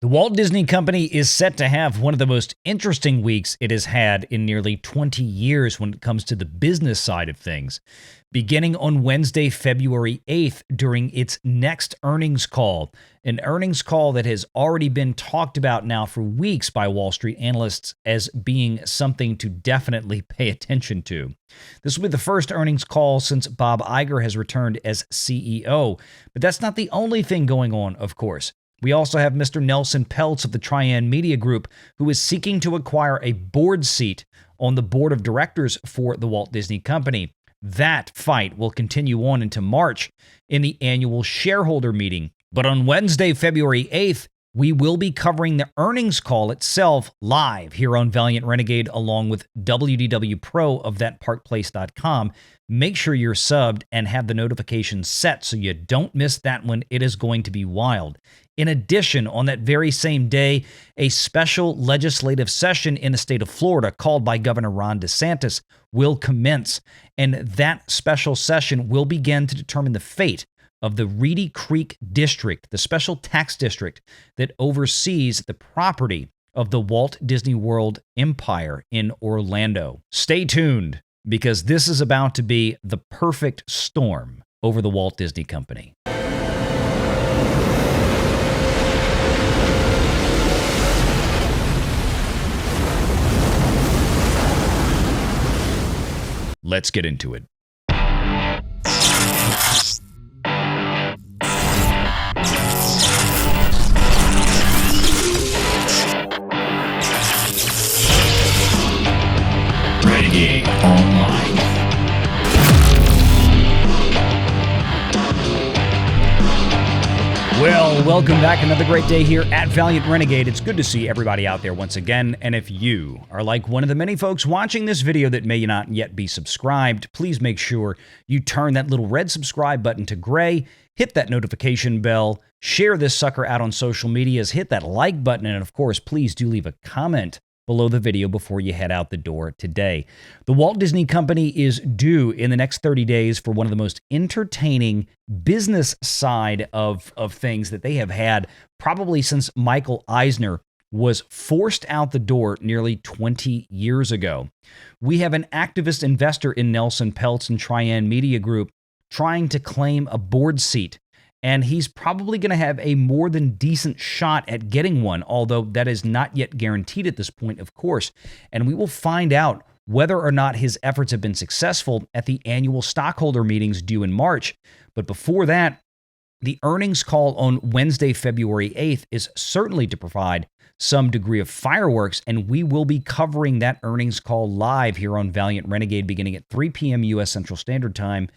The Walt Disney Company is set to have one of the most interesting weeks it has had in nearly 20 years when it comes to the business side of things. Beginning on Wednesday, February 8th, during its next earnings call, an earnings call that has already been talked about now for weeks by Wall Street analysts as being something to definitely pay attention to. This will be the first earnings call since Bob Iger has returned as CEO, but that's not the only thing going on, of course. We also have Mr. Nelson Peltz of the Trian Media Group, who is seeking to acquire a board seat on the board of directors for the Walt Disney Company. That fight will continue on into March in the annual shareholder meeting. But on Wednesday, February 8th, we will be covering the earnings call itself live here on Valiant Renegade along with WDW Pro of thatparkplace.com. Make sure you're subbed and have the notifications set so you don't miss that one. It is going to be wild. In addition, on that very same day, a special legislative session in the state of Florida called by Governor Ron DeSantis will commence, and that special session will begin to determine the fate of the Reedy Creek District, the special tax district that oversees the property of the Walt Disney World Empire in Orlando. Stay tuned, because this is about to be the perfect storm over the Walt Disney Company. Let's get into it. Renegade Online. Well, welcome back. Another great day here at Valiant Renegade. It's good to see everybody out there once again. And if you are like one of the many folks watching this video that may not yet be subscribed, please make sure you turn that little red subscribe button to gray, hit that notification bell, share this sucker out on social medias, hit that like button, and of course, please do leave a comment below the video before you head out the door today. The Walt Disney Company is due in the next 30 days for one of the most entertaining business side of things that they have had probably since Michael Eisner was forced out the door nearly 20 years ago. We have an activist investor in Nelson Peltz and Trian Media Group trying to claim a board seat, and he's probably going to have a more than decent shot at getting one, although that is not yet guaranteed at this point, of course. And we will find out whether or not his efforts have been successful at the annual stockholder meetings due in March. But before that, the earnings call on Wednesday, February 8th is certainly to provide some degree of fireworks, and we will be covering that earnings call live here on Valiant Renegade beginning at 3 p.m. U.S. Central Standard Time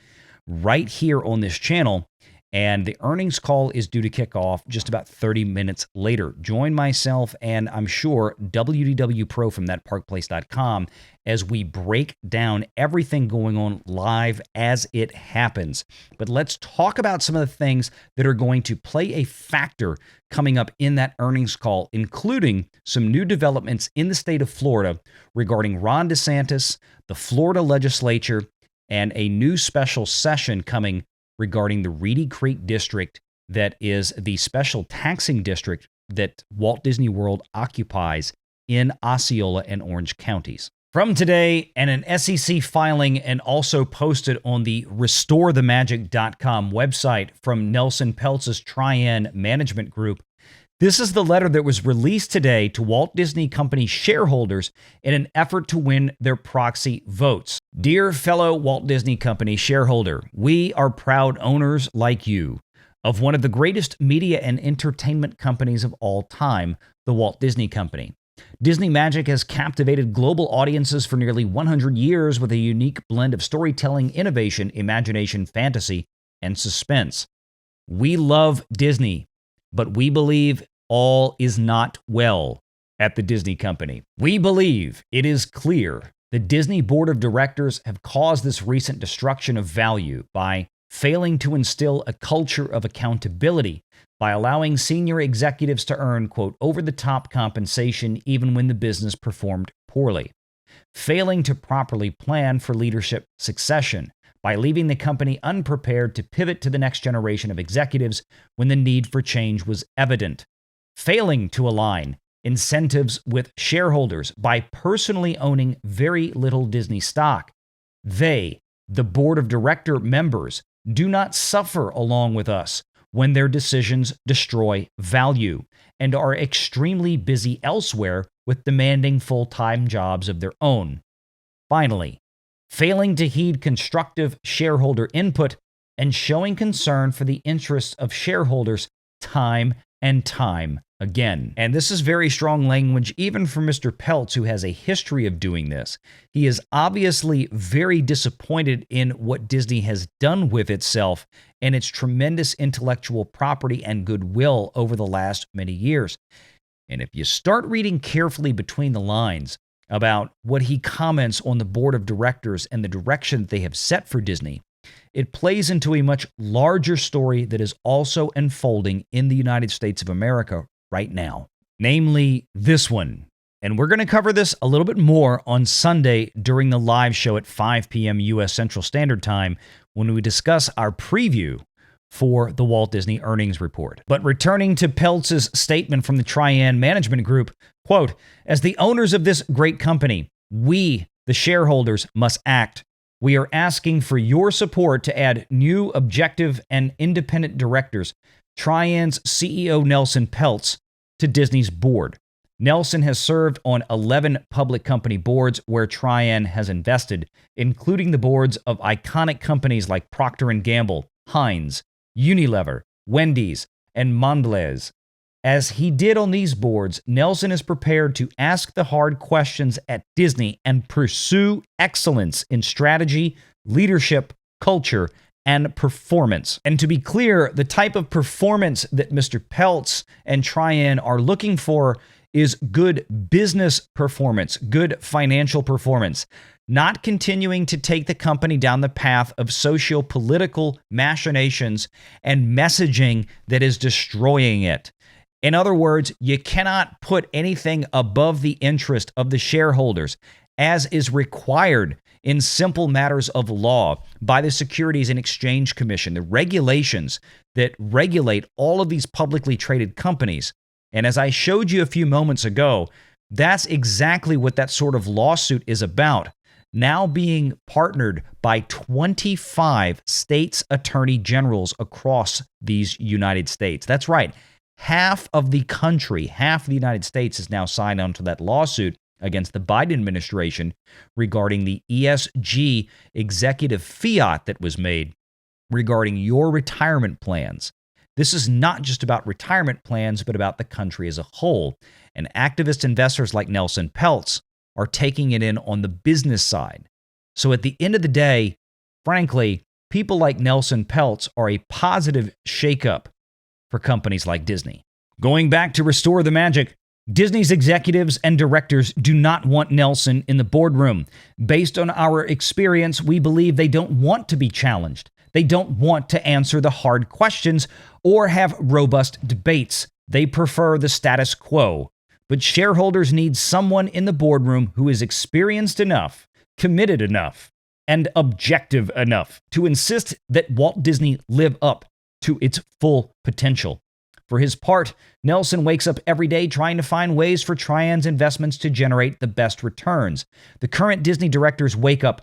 right here on this channel. And the earnings call is due to kick off just about 30 minutes later. Join myself and I'm sure WDW Pro from thatparkplace.com as we break down everything going on live as it happens. But let's talk about some of the things that are going to play a factor coming up in that earnings call, including some new developments in the state of Florida regarding Ron DeSantis, the Florida legislature, and a new special session coming regarding the Reedy Creek District that is the special taxing district that Walt Disney World occupies in Osceola and Orange counties. From today, and an SEC filing and also posted on the RestoreTheMagic.com website from Nelson Peltz's Trian Management Group, this is the letter that was released today to Walt Disney Company shareholders in an effort to win their proxy votes. Dear fellow Walt Disney Company shareholder, we are proud owners like you of one of the greatest media and entertainment companies of all time, the Walt Disney Company. Disney Magic has captivated global audiences for nearly 100 years with a unique blend of storytelling, innovation, imagination, fantasy, and suspense. We love Disney, but we believe all is not well at the Disney Company. We believe it is clear the Disney Board of Directors have caused this recent destruction of value by failing to instill a culture of accountability, by allowing senior executives to earn, quote, over-the-top compensation even when the business performed poorly, failing to properly plan for leadership succession, by leaving the company unprepared to pivot to the next generation of executives when the need for change was evident, failing to align incentives with shareholders by personally owning very little Disney stock. They, the board of director members, do not suffer along with us when their decisions destroy value and are extremely busy elsewhere with demanding full-time jobs of their own. Finally, failing to heed constructive shareholder input and showing concern for the interests of shareholders time and time again. And this is very strong language even for Mr. Peltz, who has a history of doing this. He is obviously very disappointed in what Disney has done with itself and its tremendous intellectual property and goodwill over the last many years. And if you start reading carefully between the lines about what he comments on the board of directors and the direction that they have set for Disney, it plays into a much larger story that is also unfolding in the United States of America right now, namely this one. And we're going to cover this a little bit more on Sunday during the live show at 5 p.m. U.S. Central Standard Time when we discuss our preview for the Walt Disney earnings report. But returning to Peltz's statement from the Trian management group, quote, "As the owners of this great company, we, the shareholders, must act. We are asking for your support to add new objective and independent directors, Trian's CEO Nelson Peltz, to Disney's board. Nelson has served on 11 public company boards where Trian has invested, including the boards of iconic companies like Procter & Gamble, Heinz, Unilever, Wendy's, and Mondelez. As he did on these boards, Nelson is prepared to ask the hard questions at Disney and pursue excellence in strategy, leadership, culture, and performance." And to be clear, the type of performance that Mr. Peltz and Trian are looking for is good business performance, good financial performance, not continuing to take the company down the path of socio-political machinations and messaging that is destroying it. In other words, you cannot put anything above the interest of the shareholders, as is required in simple matters of law by the Securities and Exchange Commission, the regulations that regulate all of these publicly traded companies. And as I showed you a few moments ago, that's exactly what that sort of lawsuit is about, now being partnered by 25 states' attorney generals across these United States. That's right. Half of the country, half of the United States is now signed on to that lawsuit against the Biden administration regarding the ESG executive fiat that was made regarding your retirement plans. This is not just about retirement plans, but about the country as a whole. And activist investors like Nelson Peltz are taking it in on the business side. So at the end of the day, frankly, people like Nelson Peltz are a positive shakeup for companies like Disney. Going back to restore the magic, Disney's executives and directors do not want Nelson in the boardroom. Based on our experience, we believe they don't want to be challenged. They don't want to answer the hard questions or have robust debates. They prefer the status quo. But shareholders need someone in the boardroom who is experienced enough, committed enough, and objective enough to insist that Walt Disney live up to its full potential. For his part, Nelson wakes up every day trying to find ways for Trian's investments to generate the best returns. The current Disney directors wake up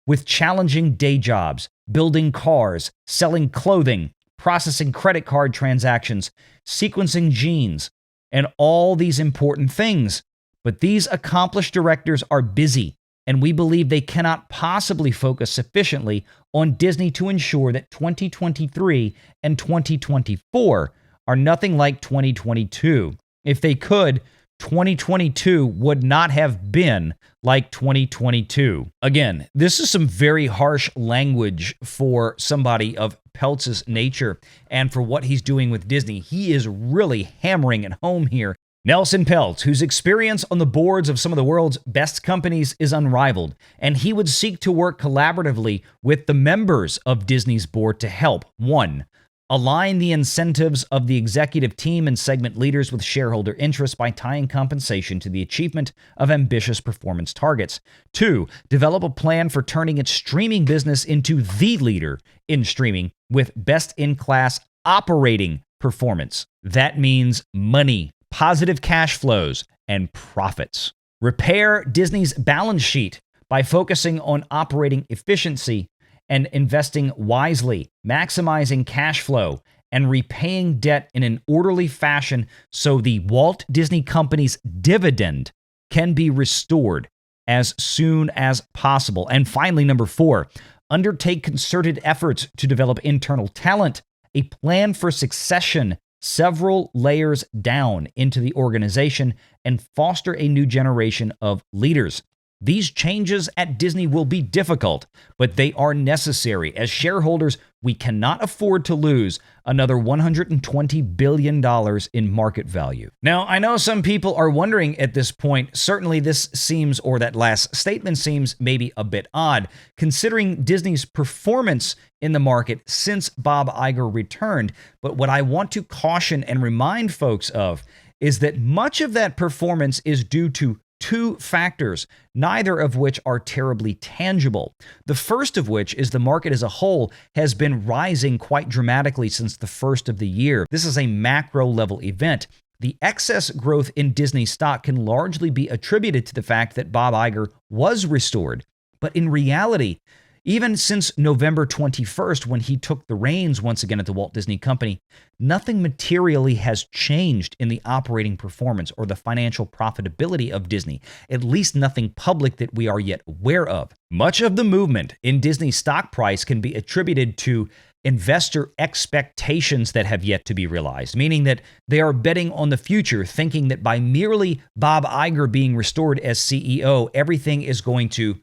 with challenging day jobs, building cars, selling clothing, processing credit card transactions, sequencing genes, and all these important things. But these accomplished directors are busy, and we believe they cannot possibly focus sufficiently on Disney to ensure that 2023 and 2024 are nothing like 2022. If they could, 2022 would not have been like 2022. Again, this is some very harsh language for somebody of Peltz's nature and for what he's doing with Disney. He is really hammering it home here. Nelson Peltz, whose experience on the boards of some of the world's best companies is unrivaled, and he would seek to work collaboratively with the members of Disney's board to help, 1. Align the incentives of the executive team and segment leaders with shareholder interests by tying compensation to the achievement of ambitious performance targets. 2. Develop a plan for turning its streaming business into the leader in streaming with best-in-class operating performance. That means money, positive cash flows, and profits. Repair Disney's balance sheet by focusing on operating efficiency and investing wisely, maximizing cash flow, and repaying debt in an orderly fashion so the Walt Disney Company's dividend can be restored as soon as possible. And finally, number 4, undertake concerted efforts to develop internal talent, a plan for succession several layers down into the organization, and foster a new generation of leaders. These changes at Disney will be difficult, but they are necessary. As shareholders, we cannot afford to lose another $120 billion in market value. Now, I know some people are wondering at this point, certainly this seems, or that last statement seems maybe a bit odd, considering Disney's performance in the market since Bob Iger returned. But what I want to caution and remind folks of is that much of that performance is due to 2 factors, neither of which are terribly tangible. The first of which is the market as a whole has been rising quite dramatically since the first of the year. This is a macro level event. The excess growth in Disney stock can largely be attributed to the fact that Bob Iger was restored. But in reality, even since November 21st, when he took the reins once again at the Walt Disney Company, nothing materially has changed in the operating performance or the financial profitability of Disney, at least nothing public that we are yet aware of. Much of the movement in Disney's stock price can be attributed to investor expectations that have yet to be realized, meaning that they are betting on the future, thinking that by merely Bob Iger being restored as CEO, everything is going to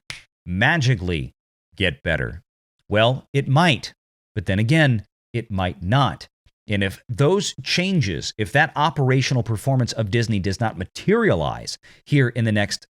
magically get better. Well, it might, but then again, it might not. And if those changes, if that operational performance of Disney does not materialize here in the next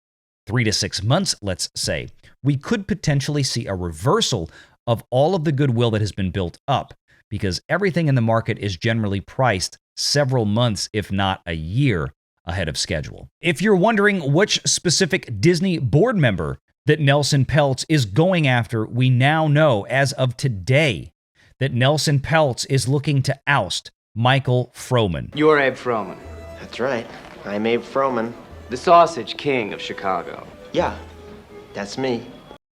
3 to 6 months, let's say, we could potentially see a reversal of all of the goodwill that has been built up, because everything in the market is generally priced several months, if not a year, ahead of schedule. If you're wondering which specific Disney board member that Nelson Peltz is going after, we now know as of today that Nelson Peltz is looking to oust Michael Froman. You're Abe Froman. That's right. I'm Abe Froman. The sausage king of Chicago. Yeah, that's me.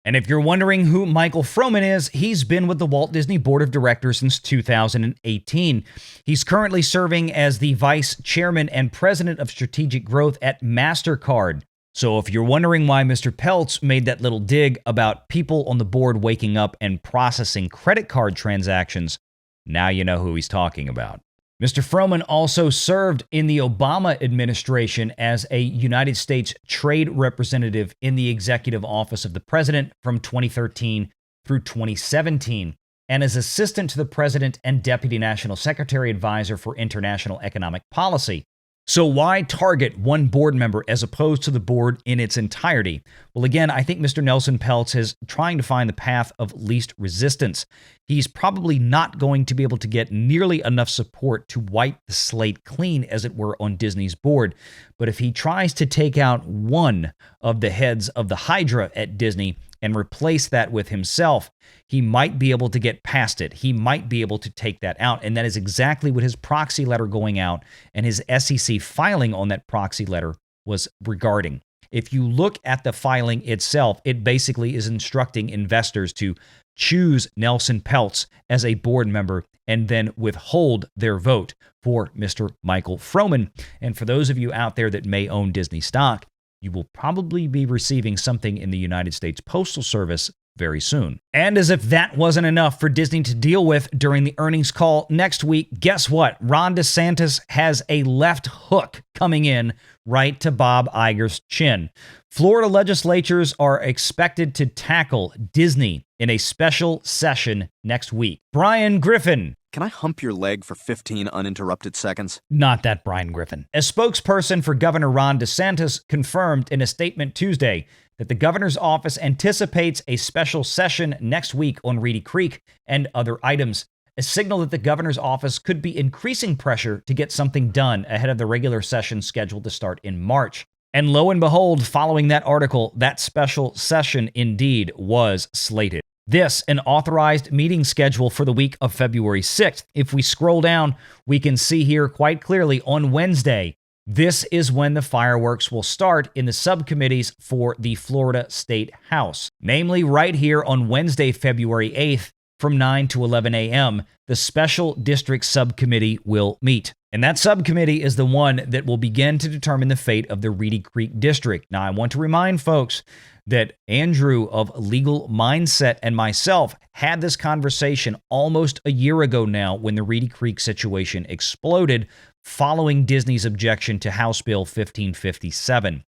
And if you're wondering who Michael Froman is, he's been with the Walt Disney Board of Directors since 2018. He's currently serving as the vice chairman and president of strategic growth at Mastercard. So if you're wondering why Mr. Peltz made that little dig about people on the board waking up and processing credit card transactions, now you know who he's talking about. Mr. Froman also served in the Obama administration as a United States trade representative in the executive office of the president from 2013 through 2017, and as assistant to the president and deputy national secretary advisor for international economic policy. So why target one board member as opposed to the board in its entirety? Well, again, I think Mr. Nelson Peltz is trying to find the path of least resistance. He's probably not going to be able to get nearly enough support to wipe the slate clean, as it were, on Disney's board. But if he tries to take out one of the heads of the Hydra at Disney and replace that with himself, he might be able to get past it. He might be able to take that out. And that is exactly what his proxy letter going out and his SEC filing on that proxy letter was regarding. If you look at the filing itself, it basically is instructing investors to choose Nelson Peltz as a board member and then withhold their vote for Mr. Michael Froman. And for those of you out there that may own Disney stock, you will probably be receiving something in the United States Postal Service very soon. And as if that wasn't enough for Disney to deal with during the earnings call next week, guess what? Ron DeSantis has a left hook coming in right to Bob Iger's chin. Florida legislatures are expected to tackle Disney in a special session next week. Brian Griffin. Can I hump your leg for 15 uninterrupted seconds? Not that Brian Griffin. A spokesperson for Governor Ron DeSantis confirmed in a statement Tuesday that the governor's office anticipates a special session next week on Reedy Creek and other items, a signal that the governor's office could be increasing pressure to get something done ahead of the regular session scheduled to start in March. And lo and behold, following that article, that special session indeed was slated. This, an authorized meeting schedule for the week of February 6th. If we scroll down, we can see here quite clearly on Wednesday, This is when the fireworks will start in the subcommittees for the Florida State House. Namely, right here on Wednesday, February 8th, from 9 to 11 a.m., the Special District Subcommittee will meet. And that subcommittee is the one that will begin to determine the fate of the Reedy Creek District. Now, I want to remind folks that Andrew of Legal Mindset and myself had this conversation almost a year ago now when the Reedy Creek situation exploded following Disney's objection to House Bill 1557.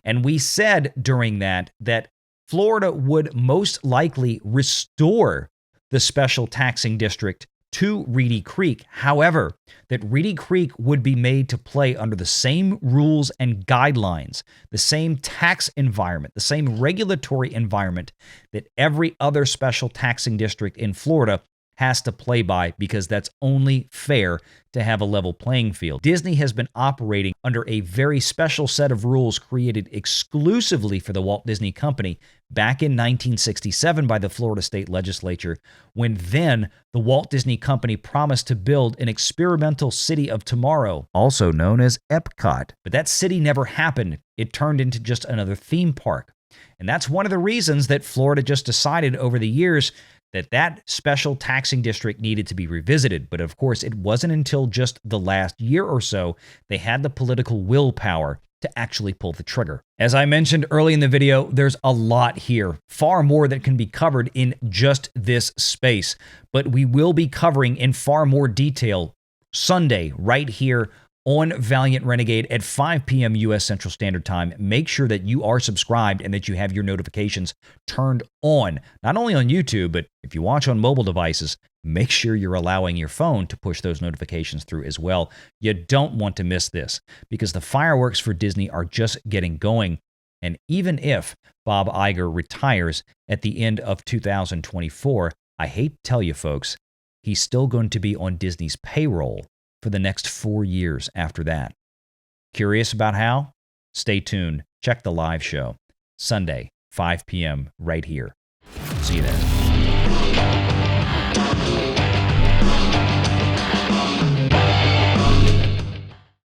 And we said during that Florida would most likely restore the special taxing district to Reedy Creek. However, that Reedy Creek would be made to play under the same rules and guidelines, the same tax environment, the same regulatory environment that every other special taxing district in Florida has to play by, because that's only fair to have a level playing field. Disney has been operating under a very special set of rules created exclusively for the Walt Disney Company back in 1967 by the Florida State Legislature, when then the Walt Disney Company promised to build an experimental city of tomorrow, also known as Epcot. But that city never happened. It turned into just another theme park. And that's one of the reasons that Florida just decided over the years that special taxing district needed to be revisited. But of course, it wasn't until just the last year or so they had the political willpower to actually pull the trigger. As I mentioned early in the video, there's a lot here, far more that can be covered in just this space. But we will be covering in far more detail Sunday right here on Valiant Renegade at 5 p.m. U.S. Central Standard Time. Make sure that you are subscribed and that you have your notifications turned on, not only on YouTube, but if you watch on mobile devices, make sure you're allowing your phone to push those notifications through as well. You don't want to miss this, because the fireworks for Disney are just getting going. And even if Bob Iger retires at the end of 2024, I hate to tell you folks, he's still going to be on Disney's payroll for the next 4 years after that. Curious about how? Stay tuned. Check the live show. Sunday, 5 p.m. right here. See you there.